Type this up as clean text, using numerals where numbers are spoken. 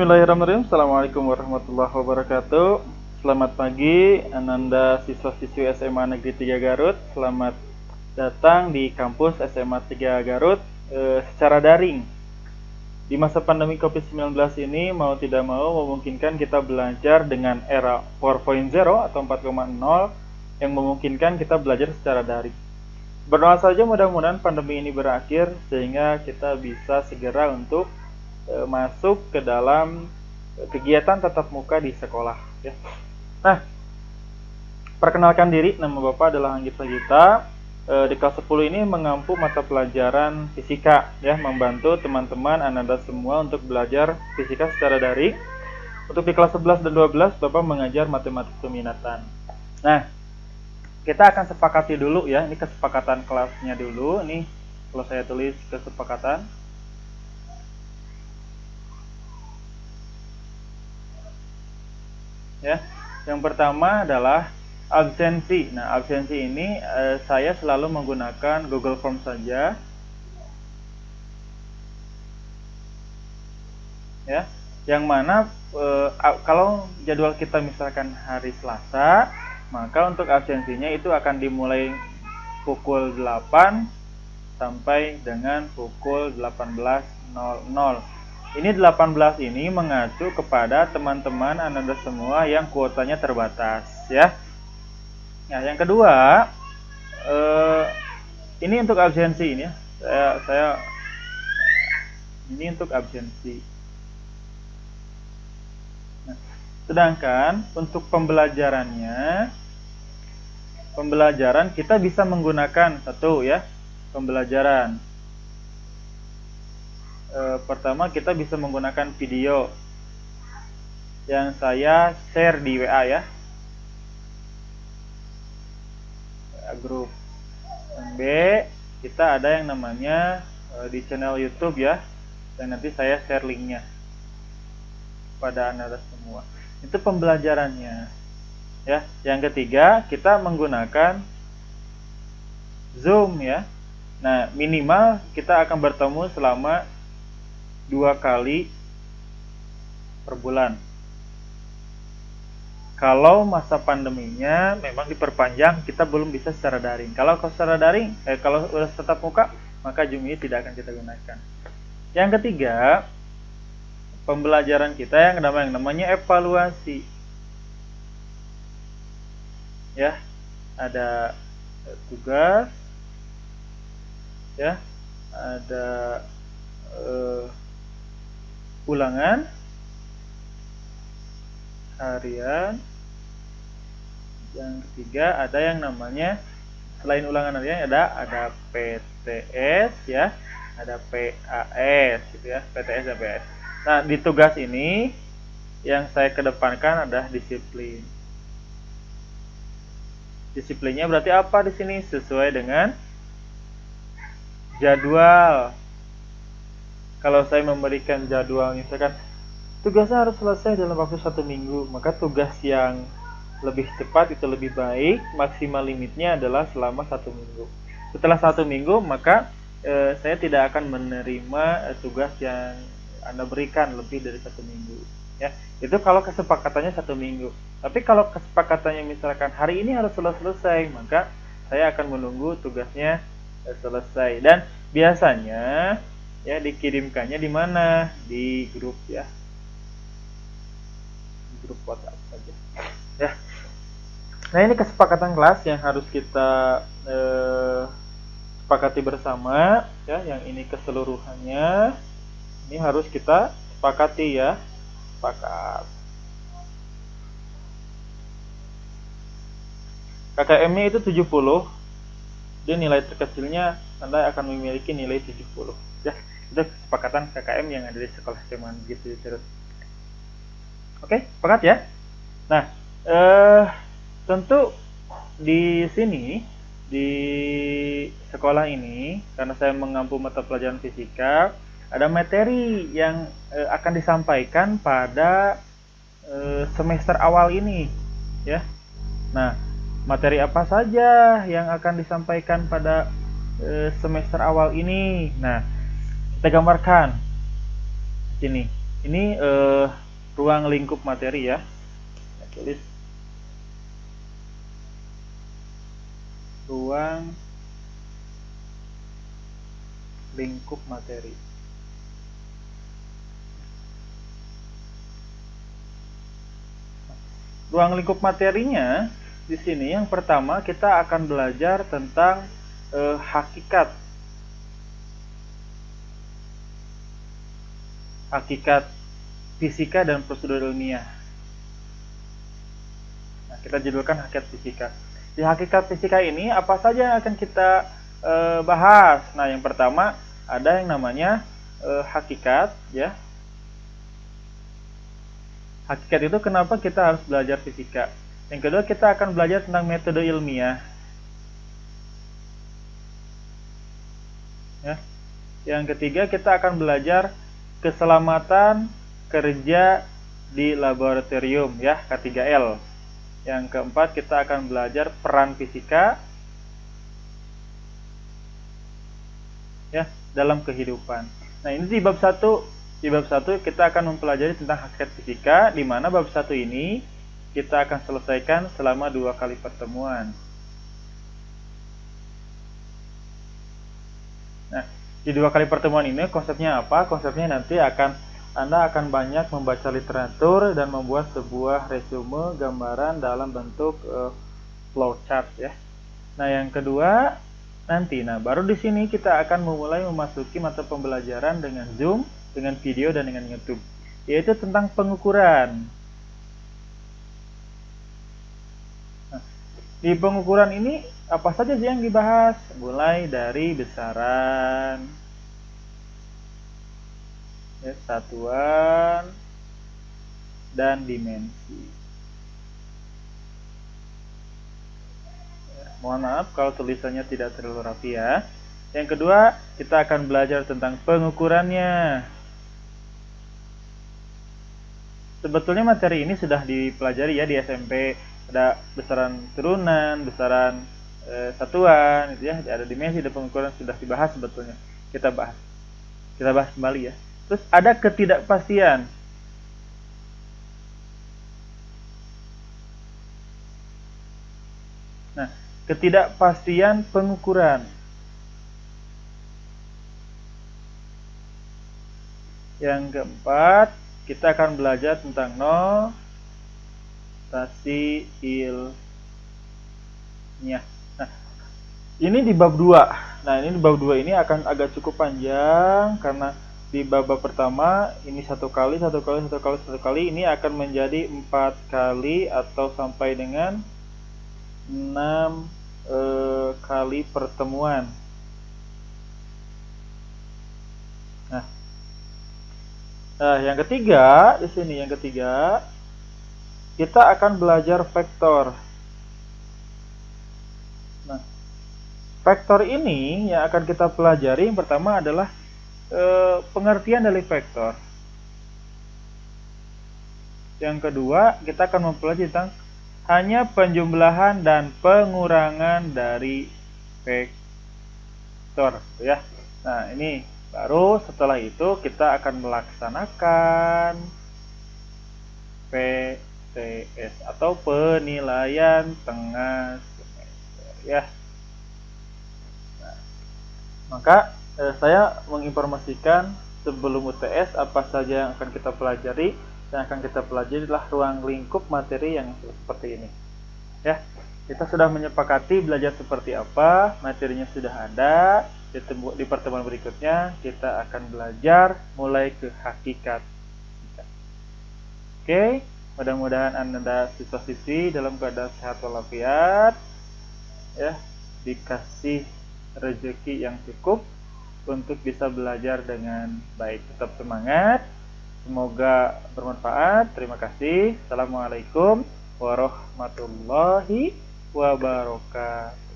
Bismillahirrahmanirrahim. Assalamualaikum warahmatullahi wabarakatuh. Selamat pagi, Ananda siswa-siswi SMA Negeri 3 Garut. Selamat datang di kampus SMA 3 Garut secara daring. Di masa pandemi COVID-19 ini, mau tidak mau memungkinkan kita belajar dengan era 4.0 atau 4.0 yang memungkinkan kita belajar secara daring. Berdoa saja mudah-mudahan pandemi ini berakhir sehingga kita bisa segera untuk masuk ke dalam kegiatan tatap muka di sekolah ya. Nah, perkenalkan diri, nama Bapak adalah Anggit Sagita. Di kelas 10 ini mengampu mata pelajaran fisika ya, membantu teman-teman Ananda semua untuk belajar fisika secara daring. Untuk di kelas 11 dan 12 Bapak mengajar matematik peminatan. Nah, kita akan sepakati dulu ya, ini kesepakatan kelasnya dulu. Ini kalau saya tulis kesepakatan. Ya, yang pertama adalah absensi. Nah, absensi ini saya selalu menggunakan Google Form saja. Ya, yang mana kalau jadwal kita misalkan hari Selasa, maka untuk absensinya itu akan dimulai pukul 8 sampai dengan pukul 18.00. Ini 18 ini mengacu kepada teman-teman Ananda semua yang kuotanya terbatas ya. Nah, yang kedua, ini untuk absensi ini ya. Saya ini untuk absensi. Nah, sedangkan untuk pembelajaran kita bisa menggunakan satu ya, pembelajaran. Pertama kita bisa menggunakan video yang saya share di WA ya, WA grup. Yang B, kita ada yang namanya di channel YouTube ya, dan nanti saya share linknya pada Anda semua. Itu pembelajarannya ya. Yang ketiga, kita menggunakan Zoom ya. Nah, minimal kita akan bertemu selama 2 kali per bulan. Kalau masa pandeminya memang diperpanjang, kita belum bisa secara daring. Kalau secara daring, kalau sudah tetap muka, maka Zoom ini tidak akan kita gunakan. Yang ketiga, pembelajaran kita yang namanya evaluasi. Ya, ada tugas, ya, ada ulangan harian. Yang ketiga ada yang namanya, selain ulangan harian ada PTS ya, ada PAS gitu ya, PTS dan PAS. Nah, di tugas ini yang saya kedepankan adalah disiplin. Disiplinnya berarti apa di sini? Sesuai dengan jadwal. Kalau saya memberikan jadwal, misalkan tugasnya harus selesai dalam waktu 1 minggu, maka tugas yang lebih cepat itu lebih baik. Maksimal limitnya adalah selama 1 minggu. Setelah 1 minggu, maka saya tidak akan menerima tugas yang Anda berikan lebih dari 1 minggu. Ya, itu kalau kesepakatannya 1 minggu. Tapi kalau kesepakatannya misalkan hari ini harus selesai, maka saya akan menunggu tugasnya selesai. Dan biasanya ya dikirimkannya di mana? Di grup ya, grup WhatsApp saja ya. Nah, ini kesepakatan kelas yang harus kita sepakati bersama ya. Yang ini keseluruhannya ini harus kita sepakati ya, sepakat. KKM-nya itu 70. Dia nilai terkecilnya Anda akan memiliki nilai 70 ya. Itu kesepakatan KKM yang ada di sekolah SMA gitu terus. Oke, sepakat ya. Nah, tentu di sini di sekolah ini, karena saya mengampu mata pelajaran fisika, ada materi yang akan disampaikan pada semester awal ini ya. Nah, materi apa saja yang akan disampaikan pada semester awal ini? Nah, kita gambarkan sini Ini ruang lingkup materi ya. Saya tulis ruang lingkup materi. Ruang lingkup materinya di sini yang pertama kita akan belajar tentang hakikat fisika dan prosedur ilmiah. Nah, kita judulkan hakikat fisika. Di hakikat fisika ini apa saja yang akan kita bahas? Nah, yang pertama ada yang namanya hakikat ya. Hakikat itu kenapa kita harus belajar fisika. Yang kedua kita akan belajar tentang metode ilmiah. Ya. Yang ketiga kita akan belajar keselamatan kerja di laboratorium ya, K3L. Yang keempat kita akan belajar peran fisika ya dalam kehidupan. Nah, ini di bab 1. Di bab 1 kita akan mempelajari tentang hakikat fisika, di mana bab 1 ini kita akan selesaikan selama 2 kali pertemuan. Nah, di 2 kali pertemuan ini konsepnya apa? Konsepnya nanti Anda akan banyak membaca literatur dan membuat sebuah resume gambaran dalam bentuk flowchart ya. Nah, yang kedua nanti, baru di sini kita akan memulai memasuki mata pembelajaran dengan Zoom, dengan video dan dengan YouTube, yaitu tentang pengukuran. Nah, di pengukuran ini apa saja sih yang dibahas? Mulai dari besaran, ya, satuan, dan dimensi. Ya, mohon maaf kalau tulisannya tidak terlalu rapi ya. Yang kedua, kita akan belajar tentang pengukurannya. Sebetulnya materi ini sudah dipelajari ya di SMP. Ada besaran turunan, besaran satuan, gitu ya. Ada dimensi, ada pengukuran, sudah dibahas sebetulnya. Kita bahas kembali ya. Terus ada ketidakpastian. Nah, ketidakpastian pengukuran. Yang keempat, kita akan belajar tentang notasi ilmiah. Nah, ini di bab 2. Nah, ini di bab 2 ini akan agak cukup panjang karena di bab pertama ini 1 kali, 1 kali, 1 kali, 1 kali, ini akan menjadi 4 kali atau sampai dengan 6 kali pertemuan. Nah, yang ketiga di sini, yang ketiga kita akan belajar vektor. Nah, vektor ini yang akan kita pelajari yang pertama adalah pengertian dari vektor. Yang kedua, kita akan mempelajari tentang hanya penjumlahan dan pengurangan dari vektor, ya. Nah, ini baru setelah itu kita akan melaksanakan PTS atau penilaian tengah semester ya. Nah, maka saya menginformasikan sebelum UTS apa saja yang akan kita pelajari. Yang akan kita pelajari adalah ruang lingkup materi yang seperti ini. Ya, kita sudah menyepakati belajar seperti apa, materinya sudah ada. Di pertemuan berikutnya kita akan belajar mulai ke hakikat. Oke, mudah-mudahan Anda siswa-siswi dalam keadaan sehat walafiat, ya, dikasih rezeki yang cukup untuk bisa belajar dengan baik. Tetap semangat, semoga bermanfaat. Terima kasih. Assalamualaikum warahmatullahi wabarakatuh.